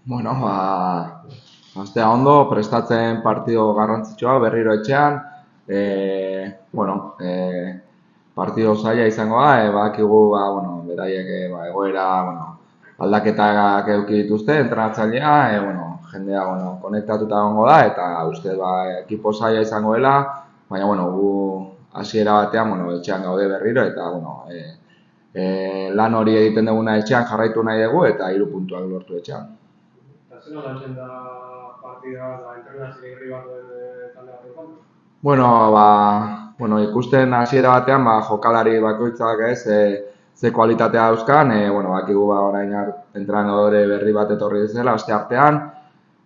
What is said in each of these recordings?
Bueno, astea ondo, prestatzen partido garrantzitsua berriro etxean. Bueno, partido zaila izango da, badakigu, beraiek egoera, aldaketak eduki dituzte, entrenatzailea, jendea, konektatuta egongo da, eta uste, ekipo zaila izango dela, baina, gu hasiera batean, etxean gaude berriro, eta, lan hori egiten duguna etxean jarraitu nahi dugu, eta 3 puntuak lortu etxean. Eta zer nolatzen da partida entrenazio berri bat talde bat kontra? Ikusten hasiera batean, jokalari bakoitzak ze kualitatea dauzkan, bakigu orain entrenadore berri bat etorri dela asteartean,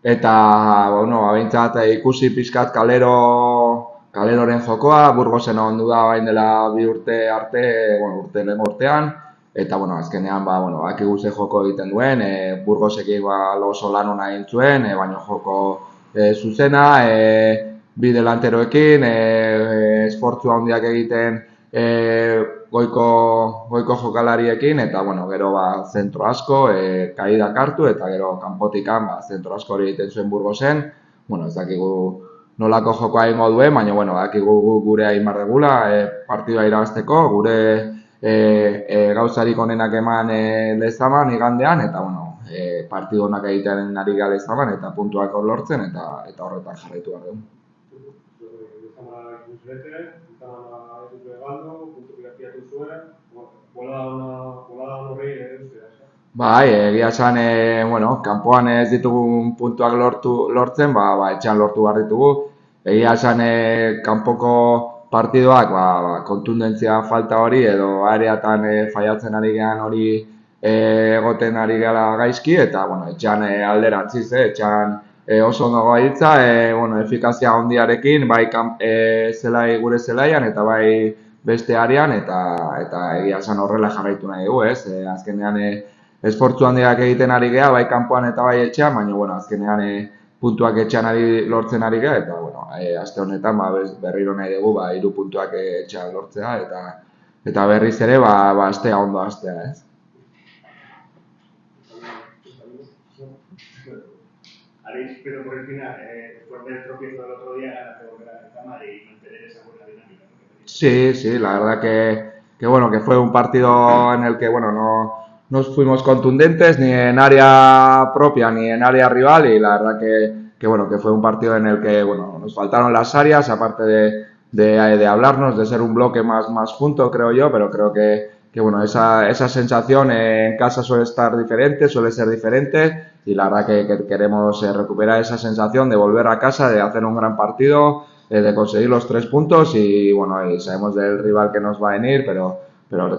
eta behintzat ikusi pixkat Kaleroren jokoa, Burgosen ondu da bain dela 2 urte arte, lehen urtean, eta azkenean bakigu ze joko egiten duen, Burgosekin oso lan ona egin zuen, baina joko zuzena, bi delanteroekin, esfortzu handiak egiten goiko jokalariekin, eta gero zentro asko, kaidak hartu, eta gero kanpotikan zentro asko hori egiten zuen Burgosen. Ez dakigu nolako jokoa egingo duen, baina dakigu gure egin behar degula partidua irabazteko, gure gauzarik onenak eman lezaman igandean, eta partidu onak egiten ari gara lezaman, eta puntuak lortzen, eta horretan jarraitu behar dugu. Lezamara ikus bete, Lezamara edutu egaldo, puntu pilapiatu zuen, bolada horri eustea. Egia esan, kanpoan ez ditugun puntuak lortzen, etxean lortu behar ditugu. Egia esan, kanpoko partidoak, kontundentzia falta hori, edo areatan faiatzen ari gehan hori egoten ari gara gaizki, eta, etxean alderantziz, etxean oso ondo gaitza, efikazia handiarekin, bai gure zelaian, eta bai beste arean, eta egia esan horrela jarraitu nahi dugu, ez? Azkenean, esfortzu handiak egiten ari gea, bai kanpoan eta bai etxean, baina azkenean puntuak etxean lortzen ari gea, eta aste honetan berriro nahi dugu 3 puntuak etxean lortzea, eta berriz ere astea ondo astea, ez? Aleix, pero por el final, después del tropiezo del otro día, ganas de volver a la cama y mantener esa buena dinámica. Sí, la verdad que fue un partido en el que no nos fuimos contundentes ni en área propia ni en área rival, y la verdad que fue un partido en el que nos faltaron las áreas, aparte de hablarnos, de ser un bloque más junto, creo yo, pero creo que esa sensación en casa suele ser diferente, y la verdad que queremos recuperar esa sensación de volver a casa, de hacer un gran partido, de conseguir los 3 puntos, y sabemos del rival que nos va a venir, pero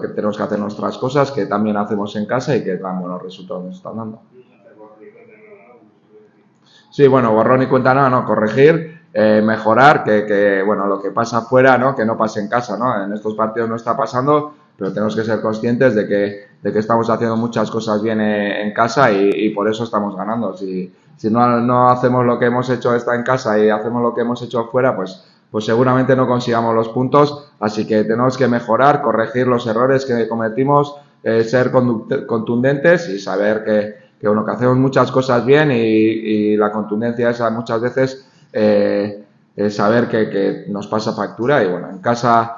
que tenemos que hacer nuestras cosas, que también hacemos en casa y que tan buenos resultados nos están dando. Sí, borrón y cuenta nueva, no, corregir, mejorar, que lo que pasa afuera, ¿no? Que no pase en casa, ¿no? En estos partidos no está pasando, pero tenemos que ser conscientes de que estamos haciendo muchas cosas bien en casa, y por eso estamos ganando. Si no hacemos lo que hemos hecho en casa y hacemos lo que hemos hecho afuera, pues seguramente no consigamos los puntos, así que tenemos que mejorar, corregir los errores que cometimos, ser contundentes y saber que hacemos muchas cosas bien, y la contundencia esa muchas veces saber que nos pasa factura, y en casa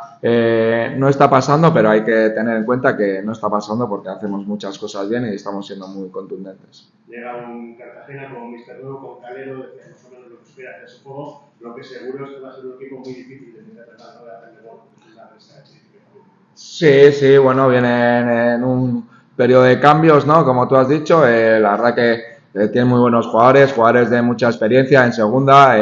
no está pasando, pero hay que tener en cuenta que no está pasando porque hacemos muchas cosas bien y estamos siendo muy contundentes. Llega un Cartagena con Mister Nuevo, con Calero, decía más o menos lo que espera de ese juego, lo que seguro es que va a ser un equipo muy difícil de tratar de hacer gol. Sí, vienen en un periodo de cambios, ¿no? Como tú has dicho, la verdad que tienen muy buenos jugadores de mucha experiencia en segunda.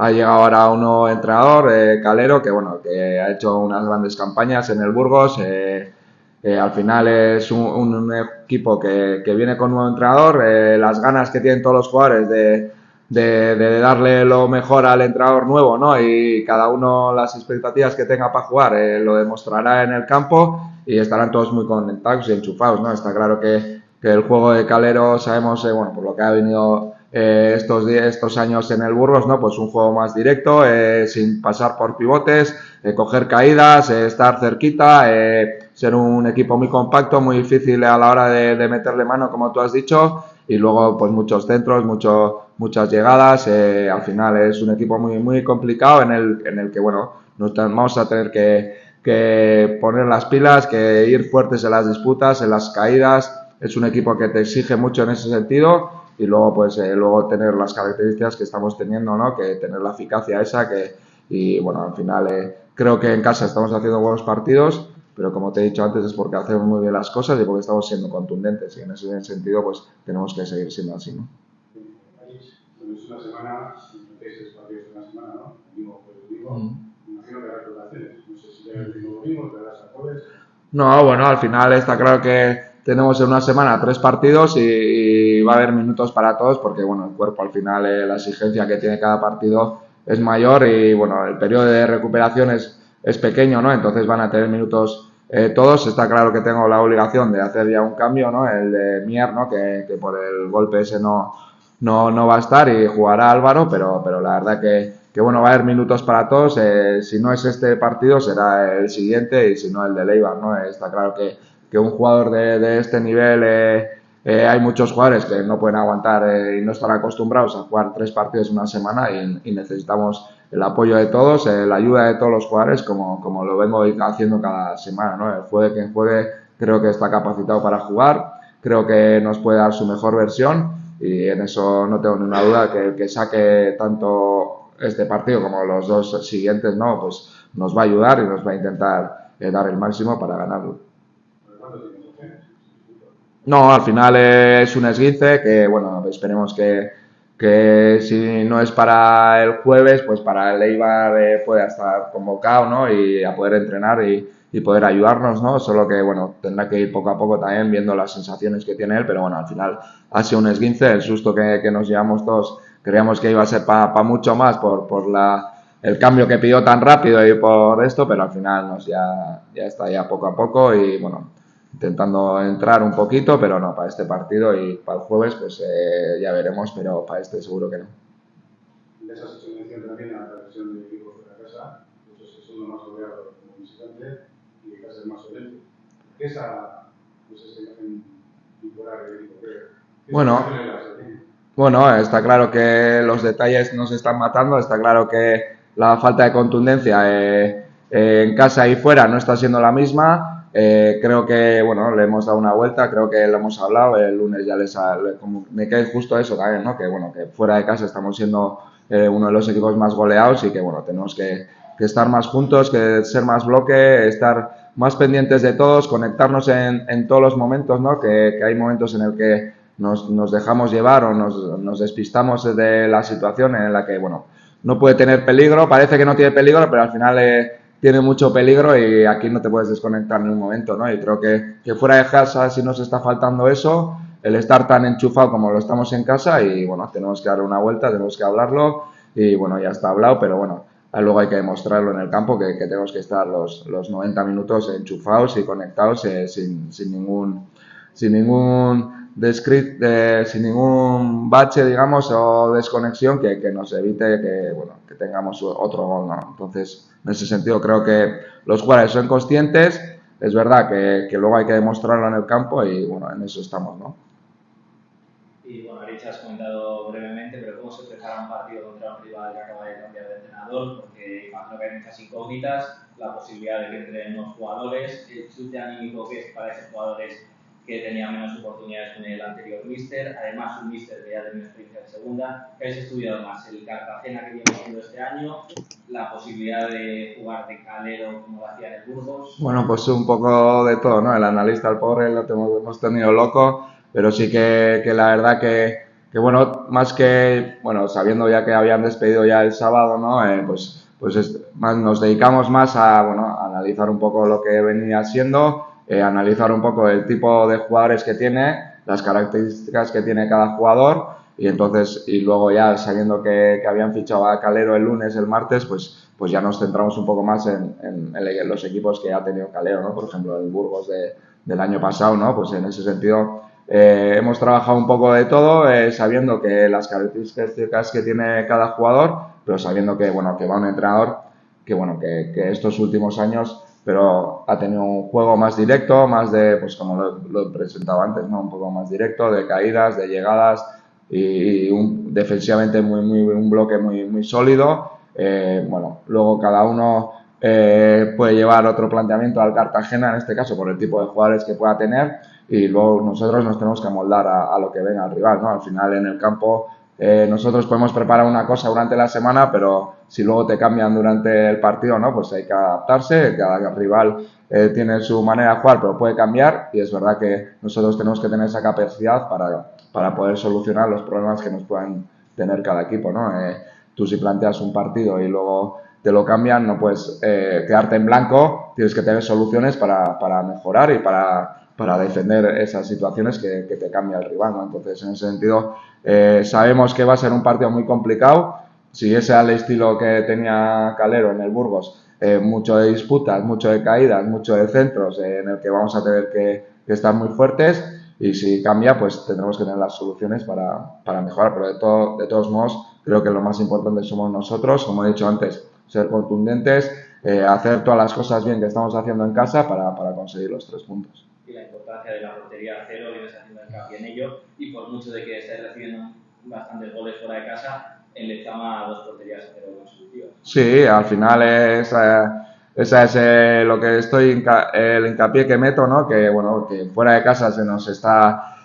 Ha llegado ahora un nuevo entrenador, Calero, que ha hecho unas grandes campañas en el Burgos. Al final es un equipo que viene con un nuevo entrenador, las ganas que tienen todos los jugadores de darle lo mejor al entrenador nuevo, ¿no? Y cada uno las expectativas que tenga para jugar lo demostrará en el campo, y estarán todos muy conectados y enchufados, ¿no? Está claro que el juego de Calero, sabemos, por lo que ha venido estos años en el Burgos, ¿no? Pues un juego más directo, sin pasar por pivotes, coger caídas, estar cerquita, ser un equipo muy compacto, muy difícil a la hora de meterle mano, como tú has dicho, y luego pues muchos centros, muchas llegadas. Al final es un equipo muy complicado en el que bueno, vamos a tener que poner las pilas, que ir fuertes en las disputas, en las caídas. Es un equipo que te exige mucho en ese sentido y luego pues luego tener las características que estamos teniendo, ¿no? Que tener la eficacia esa y bueno, al final creo que en casa estamos haciendo buenos partidos, pero como te he dicho antes es porque hacemos muy bien las cosas y porque estamos siendo contundentes y en ese sentido pues tenemos que seguir siendo así, ¿no? Es una semana, seis partidos en una semana, ¿no? Domingo por domingo. Imagino que habrá rotaciones. No sé si ya el mismo domingo, te das a jueves. No, bueno, al final está claro que tenemos en una semana 3 partidos y va a haber minutos para todos porque, bueno, el cuerpo al final, la exigencia que tiene cada partido es mayor y, bueno, el periodo de recuperación es pequeño, ¿no? Entonces van a tener minutos todos. Está claro que tengo la obligación de hacer ya un cambio, ¿no? El de Mier, ¿no? Que por el golpe ese no va a estar y jugará Álvaro, pero la verdad que bueno, va a haber minutos para todos. Si no es este partido, será el siguiente y si no, el de Eibar, ¿no? Está claro que un jugador de este nivel, hay muchos jugadores que no pueden aguantar y no están acostumbrados a jugar 3 partidos en una semana y necesitamos el apoyo de todos, la ayuda de todos los jugadores, como lo vengo haciendo cada semana, ¿no? Juegue quien juegue, creo que está capacitado para jugar, creo que nos puede dar su mejor versión y en eso no tengo ninguna duda que el que saque tanto este partido como los 2 siguientes, ¿no? Pues nos va a ayudar y nos va a intentar dar el máximo para ganarlo. No, al final es un esguince que, bueno, esperemos que si no es para el jueves, pues para el Eibar pueda estar convocado, ¿no? Y a poder entrenar y poder ayudarnos, ¿no? Solo que, bueno, tendrá que ir poco a poco también viendo las sensaciones que tiene él, pero bueno, al final ha sido un esguince, el susto que nos llevamos todos, creíamos que iba a ser para mucho más por el cambio que pidió tan rápido y por esto, pero al final ya está ya poco a poco y, bueno, intentando entrar un poquito, pero no, para este partido y para el jueves pues ya veremos, pero para este seguro que no. Les has hecho mención también a la versión del equipo de la casa, pues es uno más goleado como visitante y de casa es más solente. ¿Qué es esa imagen bipolar del equipo? Bueno, está claro que los detalles nos están matando, está claro que la falta de contundencia en casa y fuera no está siendo la misma. Creo que, bueno, le hemos dado una vuelta, creo que lo hemos hablado, el lunes ya me quedé justo eso también, ¿no? Que, bueno, que fuera de casa estamos siendo uno de los equipos más goleados y que, bueno, tenemos que estar más juntos, que ser más bloque, estar más pendientes de todos, conectarnos en todos los momentos, ¿no? Que hay momentos en el que nos dejamos llevar o nos despistamos de la situación en la que, bueno, no puede tener peligro, parece que no tiene peligro, pero al final tiene mucho peligro y aquí no te puedes desconectar en un momento, ¿no? Y creo que fuera de casa sí nos está faltando eso, el estar tan enchufado como lo estamos en casa y, bueno, tenemos que darle una vuelta, tenemos que hablarlo y, bueno, ya está hablado, pero bueno, luego hay que demostrarlo en el campo que tenemos que estar los 90 minutos enchufados y conectados sin ningún sin ningún bache, digamos, o desconexión que nos evite que tengamos otro gol, ¿no? Entonces, en ese sentido, creo que los jugadores son conscientes, es verdad que luego hay que demostrarlo en el campo y, bueno, en eso estamos, ¿no? Y, bueno, Aritz, has comentado brevemente, pero ¿cómo se prepara un partido contra un rival que acaba de cambiar de entrenador? Porque imagino que hay muchas incógnitas, la posibilidad de que entren nuevos jugadores, el chute anímico que es para esos jugadores que tenía menos oportunidades con el anterior míster, además un míster que ya tenía experiencia en segunda. ¿Qué habéis estudiado más? ¿El Cartagena que viene haciendo este año? ¿La posibilidad de jugar de calero como lo hacía en el Burgos? Bueno, pues un poco de todo, ¿no? El analista, el pobre, lo hemos tenido loco, pero sí que la verdad que bueno, más que, bueno, sabiendo ya que habían despedido ya el sábado, ¿no? Nos dedicamos más a, bueno, a analizar un poco lo que venía siendo, analizar un poco el tipo de jugadores que tiene, las características que tiene cada jugador y entonces, y luego ya sabiendo que habían fichado a Calero el lunes, el martes, pues ya nos centramos un poco más en los equipos que ha tenido Calero, ¿no? Por ejemplo, el Burgos del año pasado, ¿no? Pues en ese sentido hemos trabajado un poco de todo, sabiendo que las características que tiene cada jugador, pero sabiendo que, bueno, que va un entrenador que, bueno, que estos últimos años pero ha tenido un juego más directo, más de, pues como lo he presentado antes, ¿no? Un poco más directo, de caídas, de llegadas y defensivamente un bloque muy sólido. Bueno, luego cada uno puede llevar otro planteamiento al Cartagena, en este caso, por el tipo de jugadores que pueda tener, y luego nosotros nos tenemos que amoldar a lo que venga al rival, ¿no? Al final en el campo nosotros podemos preparar una cosa durante la semana, pero si luego te cambian durante el partido, ¿no? Pues hay que adaptarse, cada rival tiene su manera de jugar, pero puede cambiar, y es verdad que nosotros tenemos que tener esa capacidad para poder solucionar los problemas que nos puedan tener cada equipo, ¿no? Tú si planteas un partido y luego te lo cambian, no puedes quedarte en blanco, tienes que tener soluciones para mejorar y para defender esas situaciones que te cambia el rival, ¿no? Entonces, en ese sentido, sabemos que va a ser un partido muy complicado. Si ese era el estilo que tenía Calero en el Burgos, mucho de disputas, mucho de caídas, mucho de centros, en el que vamos a tener que estar muy fuertes, y si cambia, pues tendremos que tener las soluciones para mejorar, pero de todos modos, creo que lo más importante somos nosotros, como he dicho antes, ser contundentes, hacer todas las cosas bien que estamos haciendo en casa para conseguir los 3 puntos. Y la importancia de la portería a cero, vienes haciendo hincapié en ello, y por mucho de que estés recibiendo bastantes goles fuera de casa, en Lezama 2 porterías a cero consecutivas. Sí, al final esa es lo que estoy, el hincapié que meto, ¿no? Que bueno, que fuera de casa se nos está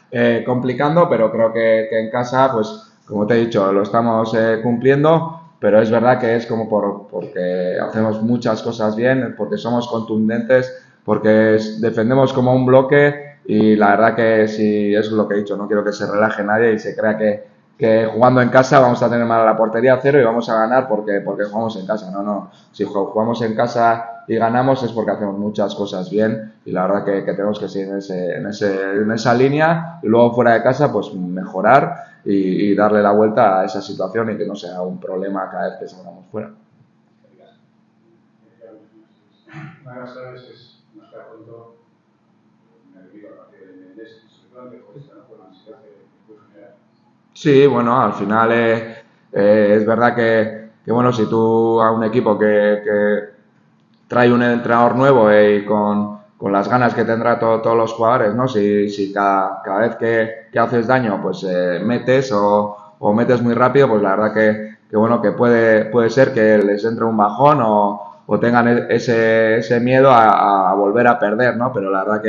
complicando, pero creo que en casa, pues como te he dicho, lo estamos cumpliendo, pero es verdad que es como porque hacemos muchas cosas bien, porque somos contundentes, porque defendemos como un bloque, y la verdad que si es lo que he dicho, no quiero que se relaje nadie y se crea que jugando en casa vamos a tener mal a la portería a cero y vamos a ganar porque jugamos en casa. No. Si jugamos en casa y ganamos es porque hacemos muchas cosas bien, y la verdad que tenemos que seguir en esa línea, y luego fuera de casa pues mejorar y darle la vuelta a esa situación y que no sea un problema cada vez que salgamos fuera. Una de las claves es no estar pronto en el equipo a partir del mes, sobre todo ante futbolista, ¿no? Con la ansiedad que puede generar. Sí, bueno, al final es verdad que bueno, si tú a un equipo que trae un entrenador nuevo y con las ganas que tendrá todos los jugadores, ¿no? Si cada vez que haces daño, pues metes o metes muy rápido, pues la verdad que bueno, que puede ser que les entre un bajón o tengan ese miedo a volver a perder, ¿no? Pero la verdad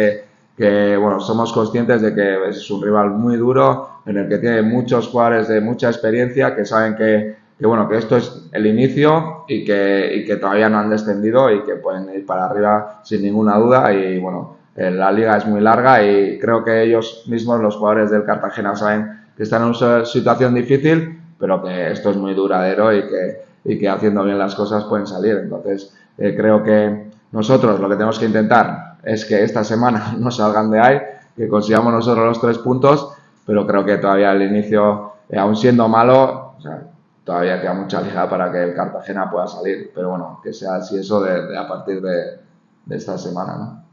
que bueno, somos conscientes de que es un rival muy duro, en el que tiene muchos jugadores de mucha experiencia que saben que bueno, que esto es el inicio y que todavía no han descendido y que pueden ir para arriba sin ninguna duda. Y bueno, la liga es muy larga y creo que ellos mismos, los jugadores del Cartagena, saben que están en una situación difícil, pero que esto es muy duradero y que haciendo bien las cosas pueden salir. Entonces, creo que nosotros lo que tenemos que intentar es que esta semana no salgan de ahí, que consigamos nosotros los 3 puntos, pero creo que todavía el inicio, aún siendo malo, o sea, todavía queda mucha liga para que el Cartagena pueda salir, pero bueno, que sea así eso a partir de esta semana, ¿no?